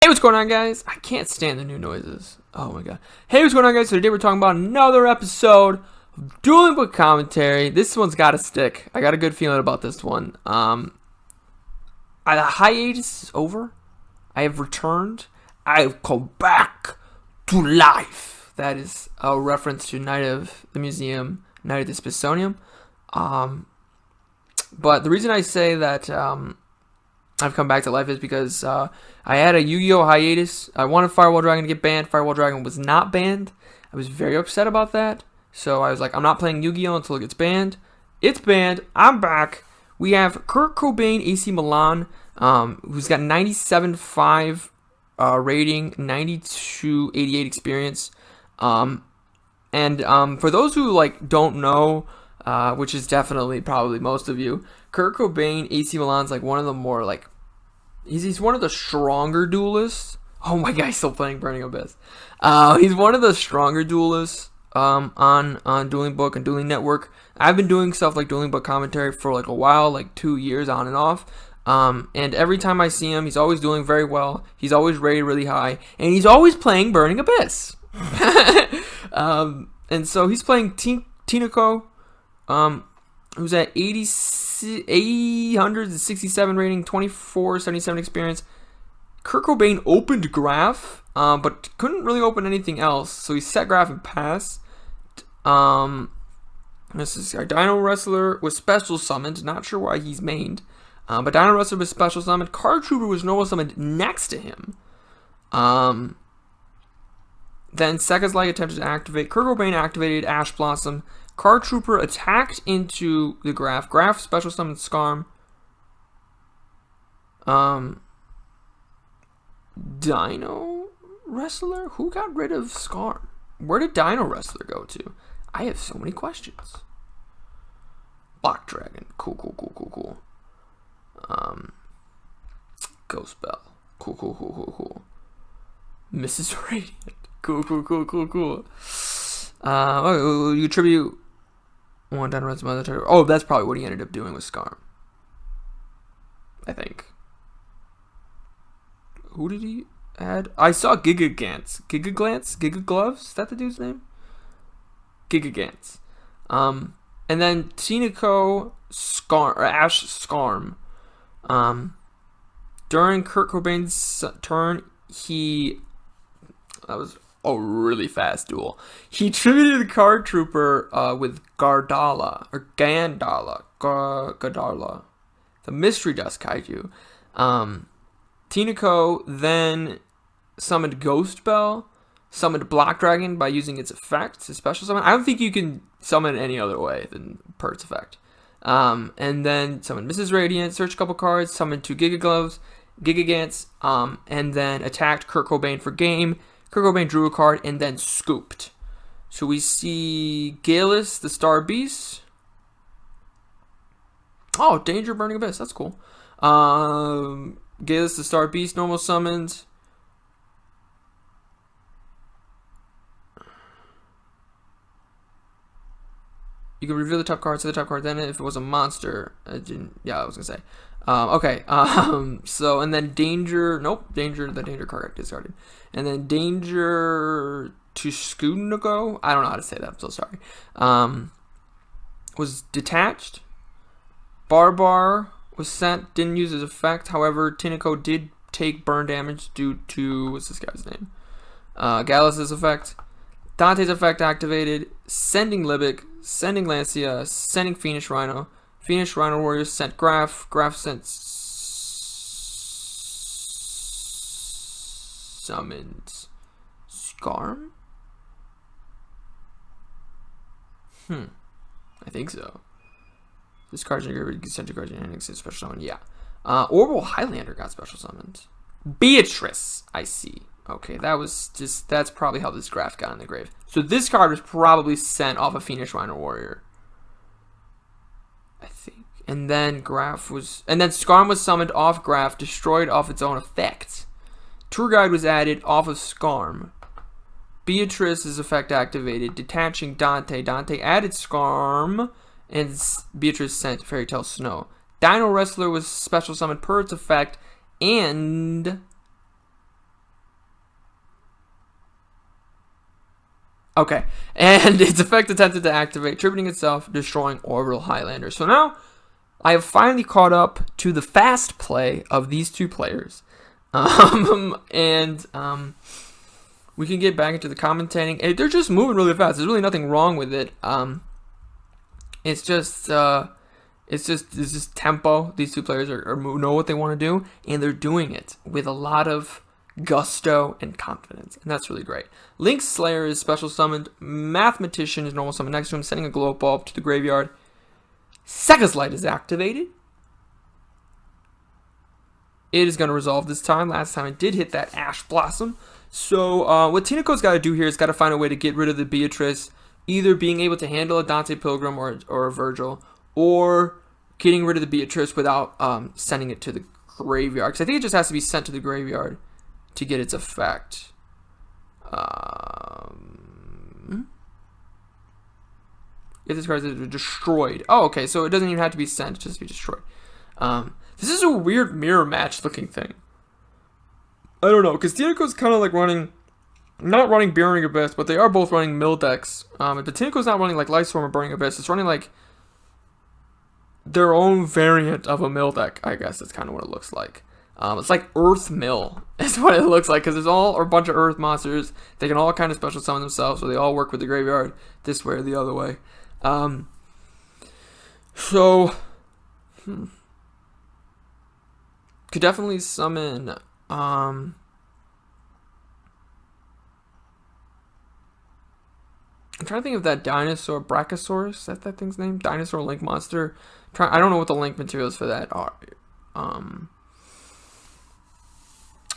Hey, what's going on, guys? I can't stand the new noises. Oh my god. Hey, what's going on, guys? So today we're talking about another episode of Dueling Book Commentary. This one's got to stick. I got a good feeling about this one. The hiatus is over. I have returned. I have come back to life. That is a reference to Night of the Museum, Night of the Smithsonian. But the reason I say that I've come back to life is because I had a Yu-Gi-Oh! Hiatus. I wanted Firewall Dragon to get banned. Firewall Dragon was not banned. I was very upset about that. So I was like, I'm not playing Yu-Gi-Oh! Until it gets banned. It's banned. I'm back. We have Kurt Cobain, AC Milan, who's got 97.5 rating, 92.88 experience. For those who don't know, which is definitely probably most of you, Kurt Cobain, AC Milan's one of the more he's one of the stronger duelists. Oh my god, he's still playing Burning Abyss. He's one of the stronger duelists on Dueling Book and Dueling Network. I've been doing stuff like Dueling Book commentary for a while, 2 years on and off. And every time I see him, he's always doing very well. He's always rated really high, and he's always playing Burning Abyss. And so he's playing Tinako, who's at 867 rating, 2477 experience. Kurt Cobain opened Graph, but couldn't really open anything else, so he set Graph and passed. This is our Dino Wrestler was special summoned. Not sure why he's mained, but Dino Wrestler was special summoned. Card Trooper was normal summoned next to him. Then Sega's Light attempted to activate. Kurt Cobain activated Ash Blossom. Card Trooper attacked into the Graph. Graph special summoned Skarm. Dino Wrestler? Who got rid of Skarm? Where did Dino Wrestler go to? I have so many questions. Black Dragon. Cool. Ghost Bell. Cool. Mrs. Radiant. Cool. You attribute one down to some other territory. Oh, that's probably what he ended up doing with Skarm, I think. Who did he add? I saw Gigaglance. Gigagloves? Is that the dude's name? Gigagance. And then Tinako Skarm, or Ash Skarm. During Kurt Cobain's turn, that was a really fast duel. He tributed the Card Trooper with Gardala, the Mystery Dust Kaiju. Tinako then summoned Ghost Bell, summoned Black Dragon by using its effect, its special summon. I don't think you can summon any other way than per its effect. And then summoned Mrs. Radiant, searched a couple cards, summoned 2 Gigagloves, Gigagants, and then attacked Kurt Cobain for game. Kurt Cobain drew a card and then scooped. So we see Galus, the Star Beast. Oh, Danger Burning Abyss. That's cool. Galus, the Star Beast, normal summoned. You can reveal the top card, say the top card. Then if it was a monster, I was gonna say. Okay. So and then Danger. Nope. Danger. The Danger card got discarded. And then Danger to Skudnago. I don't know how to say that. I'm so sorry. Was detached. Barbar was sent. Didn't use his effect. However, Tinako did take burn damage due to what's this guy's name? Galus's effect. Dante's effect activated. Sending Libic. Sending Lancia. Sending Phoenix Rhino. Phoenix Rhino Warriors sent Graph. Graph sent summoned Skarm? I think so. This card's in your sent to card in your hand, special summon. Yeah. Orbital Highlander got special summoned. Beatrice, I see. Okay, that's probably how this Graph got in the grave. So this card was probably sent off a Phoenix Rhino Warrior, I think. And then Skarm was summoned off Graph, destroyed off its own effect. Tour Guide was added off of Skarm. Beatrice's effect activated, detaching Dante. Dante added Skarm, and Beatrice sent Fairy Tale Snow. Dino Wrestler was special summoned per its effect, and Okay, and its effect attempted to activate, tripping itself, destroying Orbital Highlander. So now I have finally caught up to the fast play of these two players. And we can get back into the commentating. They're just moving really fast. There's really nothing wrong with it. It's just tempo. These two players know what they want to do, and they're doing it with a lot of gusto and confidence, and that's really great. Link's Slayer is special summoned. Mathematician is normal summoned next to him, sending a glow up bulb to the graveyard. Sega's Light is activated. It is going to resolve this time. Last time it did hit that Ash Blossom. So what Tinaco's got to do here is got to find a way to get rid of the Beatrice, either being able to handle a Dante Pilgrim or a Virgil, or getting rid of the Beatrice without sending it to the graveyard. Because I think it just has to be sent to the graveyard to get its effect. If this card is destroyed. Oh, okay, so it doesn't even have to be sent, just be destroyed. This is a weird mirror match looking thing. I don't know, because Tinaco's kind of like not running Burning Abyss, but they are both running mill decks. But Tinaco's not running like Lightstorm or Burning Abyss. It's running like their own variant of a mill deck, I guess. That's kind of what it looks like. It's like Earth Mill is what it looks like, because there's all a bunch of Earth monsters. They can all kind of special summon themselves, so they all work with the graveyard this way or the other way. Could definitely summon. I'm trying to think of that dinosaur, Brachiosaurus. Is that thing's name? Dinosaur Link monster. I don't know what the link materials for that are.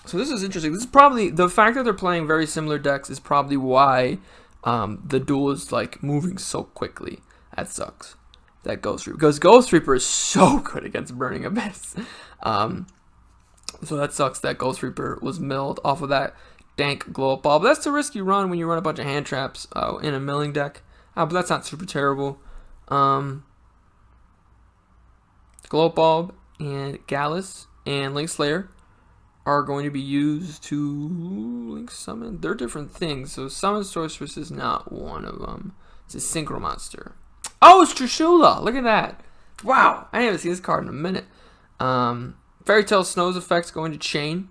So this is interesting. This is probably the fact that they're playing very similar decks is probably why the duel is like moving so quickly. That sucks. That Ghost Reaper, because Ghost Reaper is so good against Burning Abyss. So that sucks that Ghost Reaper was milled off of that dank glow up ball. But that's the risk you run when you run a bunch of hand traps in a milling deck. But that's not super terrible. Glow up bulb and Gallus and Link Slayer are going to be used to Link summon. They're different things. So Summon Sorceress is not one of them. It's a Synchro Monster. Oh, it's Trishula. Look at that. Wow. I haven't seen this card in a minute. Fairy Tale Snow's effect's going to chain.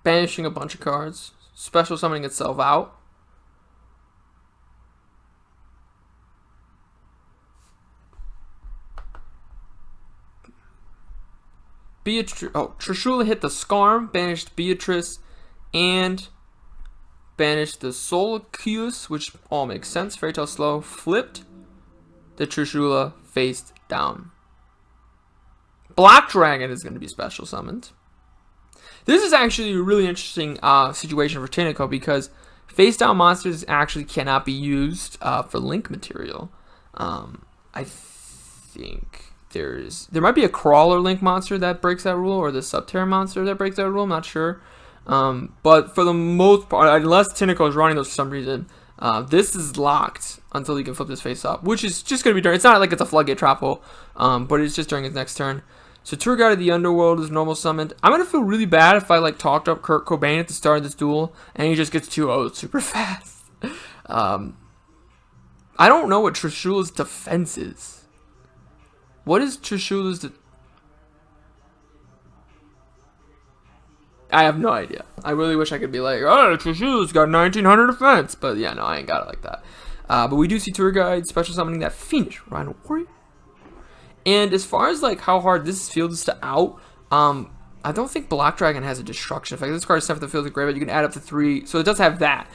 Banishing a bunch of cards. Special summoning itself out. Trishula hit the Scarm, banished Beatrice, and banished the Solacus, which all makes sense. Fairy Tale Slow flipped. The Trishula faced down. Black Dragon is going to be special summoned. This is actually a really interesting situation for Tinaco, because face down monsters actually cannot be used for link material. I think there might be a crawler link monster that breaks that rule, or the Subterra monster that breaks that rule. I'm not sure. But for the most part, unless Tinaco is running those for some reason, this is locked until he can flip this face up, which is just going to be during. It's not like it's a floodgate trap hole, but it's just during his next turn. So Tour Guide of the Underworld is normal summoned. I'm going to feel really bad if I like talked up Kurt Cobain at the start of this duel and he just gets 2-0'd super fast. I don't know what Trishula's defense is. What is Trishula's I have no idea. I really wish I could be like, oh, Trishula's got 1900 defense. But yeah, no, I ain't got it like that. But we do see Tour Guide special summoning that Fiendish Rhino Warrior. And as far as like how hard this field is to out, I don't think Black Dragon has a destruction effect. This card is sent from the field to graveyard. You can add up to 3, so it does have that,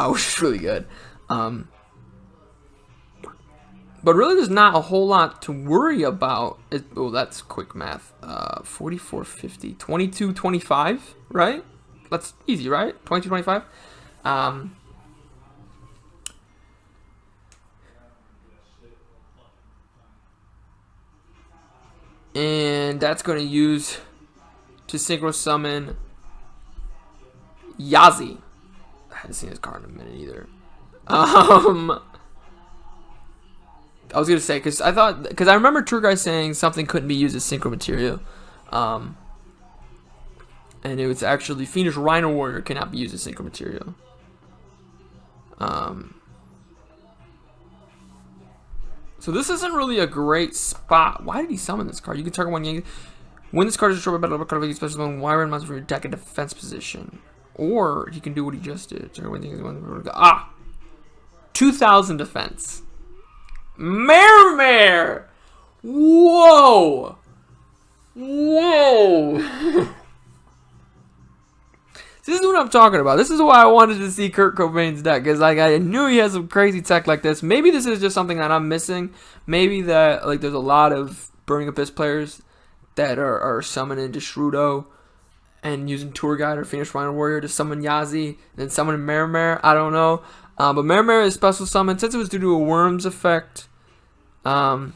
which is really good. But really, there's not a whole lot to worry about. Oh, that's quick math. 44, 50, 22, 25, right? That's easy, right? 22, 25. And that's going to use to synchro summon Yazi. I haven't seen this card in a minute either. I was gonna say because I remember Tour Guy saying something couldn't be used as synchro material, and it was actually Fiendish Rhino Warrior cannot be used as synchro material. So this isn't really a great spot. Why did he summon this card? You can target one Yankee. When this card is destroyed by battle, card of a special zone, wire and monster from your deck in defense position. Or he can do what he just did. 2,000 defense. Mare! Whoa! Whoa! This is what I'm talking about. This is why I wanted to see Kurt Cobain's deck. Because like, I knew he has some crazy tech like this. Maybe this is just something that I'm missing. Maybe that like there's a lot of Burning Abyss players that are summoning Deshrudo and using Tour Guide or Fiendish Rhino Warrior to summon Yazi. And then summoning Mare. I don't know. But Mare is special summon. Since it was due to a Worms effect. Or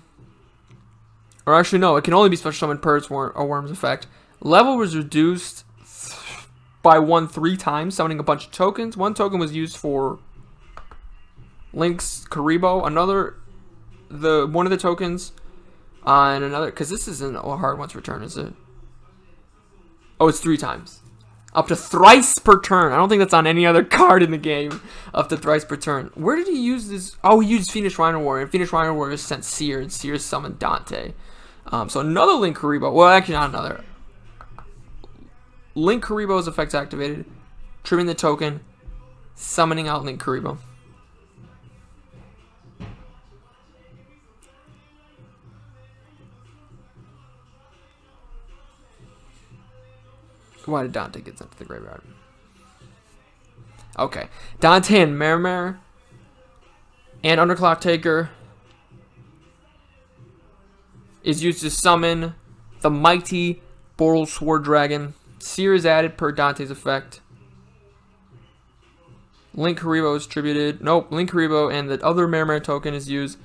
actually no, it can only be special summoned per its a Worms effect. Level was reduced by 3 times, summoning a bunch of tokens. One token was used for Link's Karibo. One of the tokens on another, because this isn't a hard one to return, is it? Oh, it's 3 times. Up to thrice per turn. I don't think that's on any other card in the game. Up to thrice per turn. Where did he use this? Oh, he used Fiendish Rhino Warrior. And Fiendish Rhino Warrior sent Seer, and Seer summoned Dante. So another Link Karibo. Well, actually not another. Link Karibo's effects activated, trimming the token, summoning out Link Karibo. Why did Dante get sent to the graveyard? Okay, Dante and Mare and Underclock Taker is used to summon the mighty Boral Sword Dragon. Seer is added per Dante's effect. Link Karibo is tributed. Nope, Link Karibo and the other Mare token is used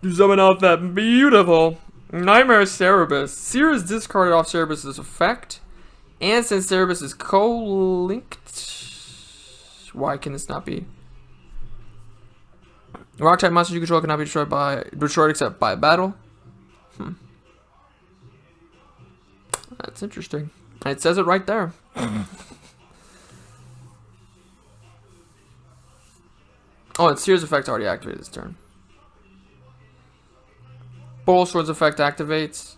to summon out that beautiful Nightmare Cerberus. Seer is discarded off Cerberus' effect. And since Cerberus is co-linked, why can this not be? Rock type monsters you control cannot be destroyed except by battle. That's interesting. It says it right there. Oh, and Seer's effect already activated this turn. Boral Sword's effect activates.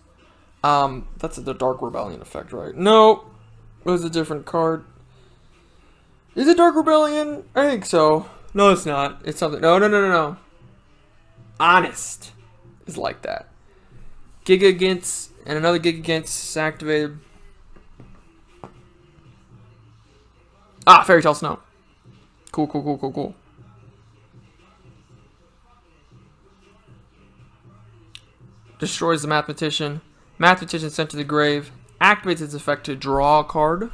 That's the Dark Rebellion effect, right? No, it was a different card. Is it Dark Rebellion? I think so. No, it's not. It's something. No. Honest is like that. Giga Gintz and another Giga Gintz activated. Fairy Tale Snow. Cool. Destroys the Mathematician. Mathematician sent to the grave. Activates its effect to draw a card.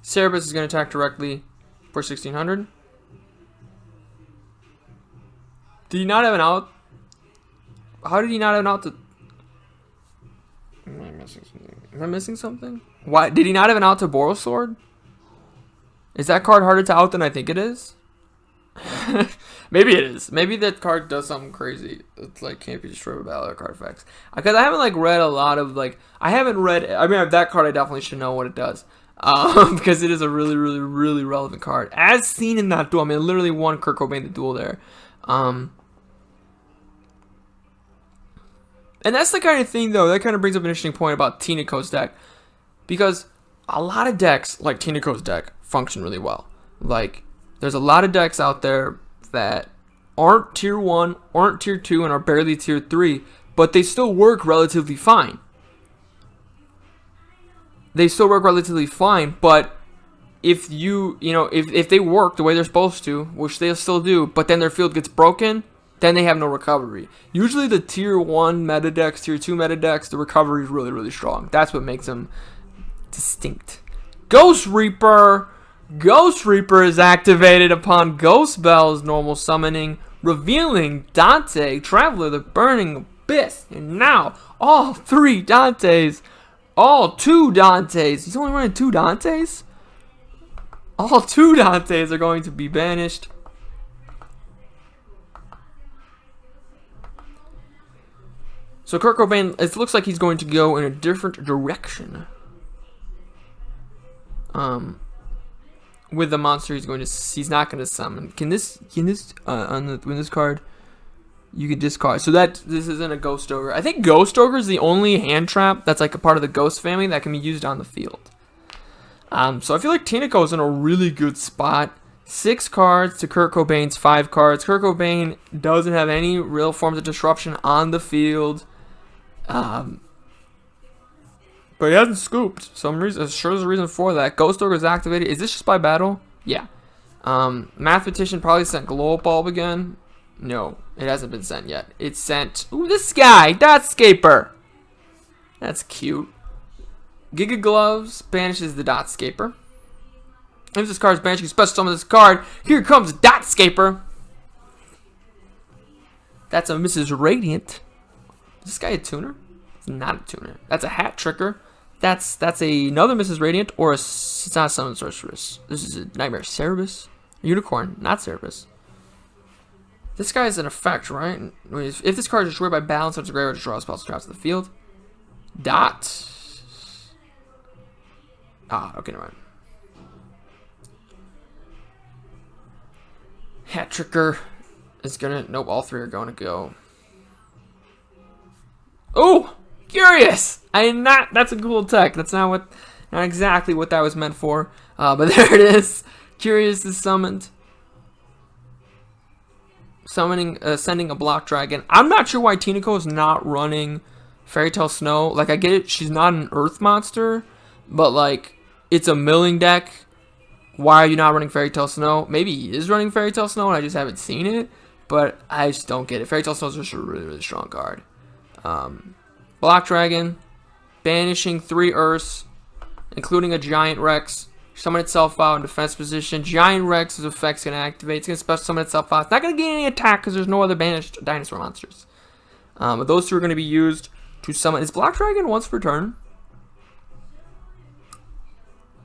Cerberus is going to attack directly for 1600. Did he not have an out? How did he not have an out to... Am I missing something? Why did he not have an out to Boral Sword? Is that card harder to out than I think it is? Maybe it is. Maybe that card does something crazy. It's like can't be destroyed with battle or card effects. Because I haven't like read a lot of like I haven't read. I mean that card I definitely should know what it does. Because it is a really relevant card as seen in that duel. I mean, literally won Kurt Cobain the duel there. And that's the kind of thing, though, that kind of brings up an interesting point about Tinako's deck. Because a lot of decks, like Tinako's deck, function really well. Like, there's a lot of decks out there that aren't Tier 1, aren't Tier 2, and are barely Tier 3, but they still work relatively fine. They still work relatively fine, but if if they work the way they're supposed to, which they still do, but then their field gets broken, then they have no recovery. Usually the Tier 1 meta decks, Tier 2 meta decks, the recovery is really strong. That's what makes them distinct. Ghost Reaper! Ghost Reaper is activated upon Ghost Bell's normal summoning, revealing Dante, Traveler, the Burning Abyss. And now, all 3 Dantes, all 2 Dantes. He's only running 2 Dantes? All 2 Dantes are going to be banished. So Kurt Cobain, it looks like he's going to go in a different direction. With the monster he's not going to summon. Can this win this card? You can discard. So this isn't a Ghost Ogre. I think Ghost Ogre is the only hand trap that's like a part of the Ghost family that can be used on the field. So I feel like Tinaco's in a really good spot. 6 cards to Kurt Cobain's 5 cards. Kurt Cobain doesn't have any real forms of disruption on the field. But he hasn't scooped. I'm sure there's a reason for that. Ghost Ogre is activated. Is this just by battle? Yeah. Mathematician probably sent Glow Bulb again. No, it hasn't been sent yet. It's sent. Ooh, this guy, Dotscaper. That's cute. Giga Gloves banishes the Dotscaper. If this card is banished, you can special summon this card. Here comes Dotscaper. That's a Mrs. Radiant. Is this guy a tuner? It's not a tuner. That's a Hat Tricker. That's another Mrs. Radiant, or it's not a Summon Sorceress. This is a Nightmare Cerebus. Unicorn, not Cerebus. This guy is an effect, right? If this card is destroyed by battle, such as graveyard, draw spells traps to the field. Dot. Okay, never mind. Hat Tricker is gonna. Nope, all 3 are going to go. Oh, Curious! That's a cool tech. That's not exactly what that was meant for. But there it is. Curious is summoned. Sending a Block Dragon. I'm not sure why Tinaco is not running Fairy Tale Snow. Like, I get it, she's not an Earth monster, but like, it's a milling deck. Why are you not running Fairy Tale Snow? Maybe he is running Fairy Tale Snow and I just haven't seen it, but I just don't get it. Fairy Tale Snow is just a really, really strong card. Block Dragon, banishing 3 Earths, including a Giant Rex. Summon itself out in defense position. Giant Rex's effect's going to activate. It's going to special summon itself out. It's not going to gain any attack because there's no other banished dinosaur monsters. But those 2 are going to be used to summon. Is Block Dragon once per turn?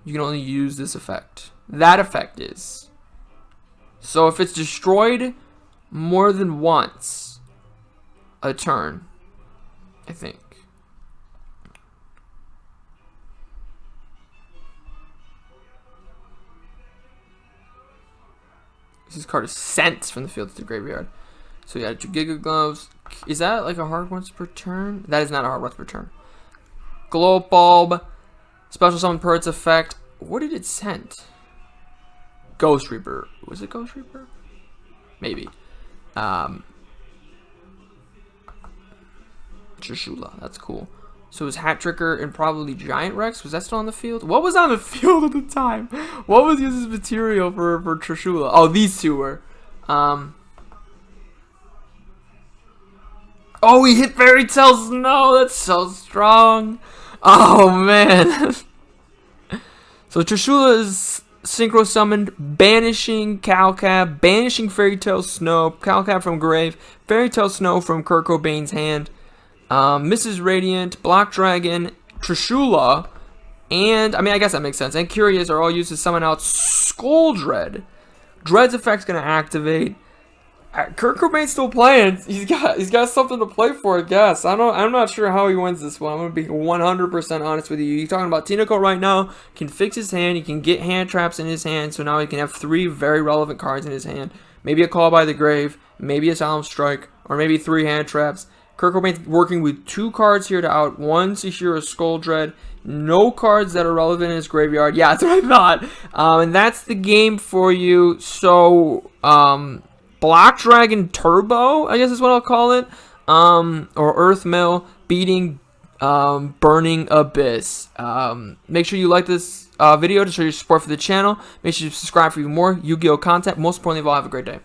You can only use this effect. That effect is. So if it's destroyed more than once a turn, I think. This card is sent from the field to the graveyard. So yeah, 2 Giga Gloves. Is that like a hard once per turn? That is not a hard once per turn. Glow Bulb. Special summon per its effect. What did it send? Ghost Reaper. Was it Ghost Reaper? Maybe. Trishula. That's cool. So it was Hat Tricker and probably Giant Rex. Was that still on the field? What was on the field at the time? What was used as material for Trishula? Oh, these 2 were. Oh, he hit Fairy Tale Snow. That's so strong. Oh, man. So Trishula is synchro summoned, banishing Calcab, banishing Fairy Tale Snow, Calcab from grave, Fairy Tale Snow from Kurt Cobain's hand. Mrs. Radiant, Block Dragon, Trishula, and, I mean, I guess that makes sense, and Curious are all used to summon out Skull Dread. Dread's effect's gonna activate. Kurt Cobain's still playing. He's got something to play for, I guess. I'm not sure how he wins this one. I'm gonna be 100% honest with you. You're talking about Tinaco right now. Can fix his hand. He can get hand traps in his hand, so now he can have 3 very relevant cards in his hand. Maybe a Call by the Grave, maybe a Solemn Strike, or maybe 3 hand traps. Kurt Cobain's working with 2 cards here to out 1 Saheera Skull Dread. No cards that are relevant in his graveyard. Yeah, that's what I thought. And that's the game for you. So, Block Dragon Turbo, I guess is what I'll call it. Or Earth Mill beating Burning Abyss. Make sure you like this video to show your support for the channel. Make sure you subscribe for even more Yu-Gi-Oh content. Most importantly of all, have a great day.